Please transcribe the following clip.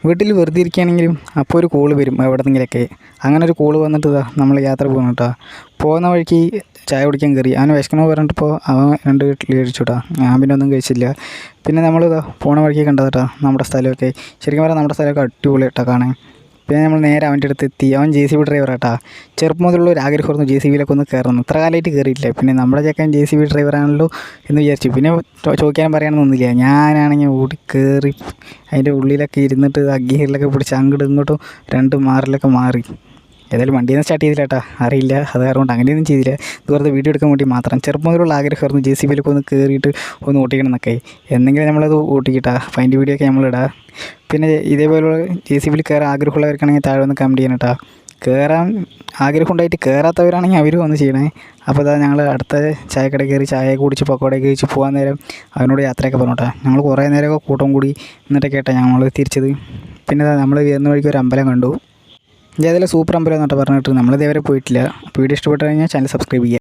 വീട്ടിൽ വെറുതെ ഇരിക്കുകയാണെങ്കിലും അപ്പോൾ ഒരു കോള് വരും എവിടെന്നെങ്കിലൊക്കെ. അങ്ങനെ ഒരു കോള് വന്നിട്ട് നമ്മൾ യാത്ര പോകണം കേട്ടോ. പോകുന്ന വഴിക്ക് ചായ കുടിക്കാൻ കയറി. അവന് വിശക്കണമെന്ന് പറഞ്ഞിട്ടിപ്പോൾ അവൻ 2 ഇഡ്ഡലി കഴിച്ചു കേട്ടോ. ഞാൻ പിന്നെ ഒന്നും കഴിച്ചില്ല. പിന്നെ നമ്മൾ പോണ വഴിക്ക് കണ്ടത് കേട്ടോ നമ്മുടെ സ്ഥലമൊക്കെ. ശരിക്കും പറഞ്ഞാൽ നമ്മുടെ സ്ഥലമൊക്കെ അടിപൊളി കേട്ടോ കാണാൻ. പിന്നെ നമ്മൾ നേരെ അവൻ്റെ അടുത്ത് എത്തി. അവൻ JCB ഡ്രൈവറാട്ടാ. ചെറുപ്പം മുതലുള്ള ഒരു ആഗ്രഹമായിരുന്നു JCBയിലൊക്കെ ഒന്ന് കയറണം. ഇത്ര കാലമായിട്ട് കയറിയിട്ടില്ല. പിന്നെ നമ്മുടെ ചെക്കൻ JCB ഡ്രൈവറാണല്ലോ എന്ന് വിചാരിച്ചു. പിന്നെ ചോദിക്കാനും പറയാനൊന്നുമില്ല. ഞാനാണെങ്കിൽ ഓടി കയറി അതിൻ്റെ ഉള്ളിലൊക്കെ ഇരുന്നിട്ട് ഗിയറിലൊക്കെ പിടിച്ച് അങ്ങോട്ടും ഇങ്ങോട്ടും 2 മാറിലൊക്കെ മാറി. ഏതായാലും വണ്ടിയൊന്നും സ്റ്റാർട്ട് ചെയ്തില്ല കേട്ടോ. അറിയില്ല, അത് കാരണം അങ്ങനെയൊന്നും ചെയ്തില്ല. ഇത് വെറുതെ വീഡിയോ എടുക്കാൻ വേണ്ടി മാത്രം. ചെറുപ്പം മുതലുള്ള ആഗ്രഹമായിരുന്നു JCBയിലൊക്കെ ഒന്ന് കയറിയിട്ട് ഒന്ന് ഓട്ടിക്കണം എന്നൊക്കെ. എന്നെങ്കിലും നമ്മളത് ഓട്ടിക്കിട്ടാ. അപ്പോൾ അതിൻ്റെ വീഡിയോ ഒക്കെ നമ്മളിടാം. പിന്നെ ഇതേപോലെ JCBയിൽ കയറാൻ ആഗ്രഹമുള്ളവർക്കാണെങ്കിൽ താഴെ ഒന്ന് കമൻറ്റ് ചെയ്യണം കേട്ടോ. കയറാൻ ആഗ്രഹം ഉണ്ടായിട്ട് കയറാത്തവരാണെങ്കിൽ അവരും ഒന്ന് ചെയ്യണേ. അപ്പോൾ ഇതാ ഞങ്ങൾ അടുത്ത ചായക്കടയിൽ കയറി ചായ കുടിച്ച് പക്കോടയൊക്കെ കഴിച്ച് പോകാൻ നേരം അവനോട് യാത്രയൊക്കെ പറഞ്ഞു കേട്ടോ. ഞങ്ങൾ കുറേ നേരമൊക്കെ കൂട്ടം കൂടി എന്നിട്ടൊക്കെ കേട്ടോ ഞങ്ങൾ തിരിച്ചത്. പിന്നെ നമ്മൾ വരുന്ന വഴിക്ക് ഒരു അമ്പലം കണ്ടു. ഏതെങ്കിലും സൂപ്പർ അമ്പലം എന്നിട്ട് പറഞ്ഞിട്ട് നമ്മളിതേവരെ പോയിട്ടില്ല. വീഡിയോ ഇഷ്ടപ്പെട്ട് കഴിഞ്ഞാൽ ചാനൽ സബ്സ്ക്രൈബ് ചെയ്യുക.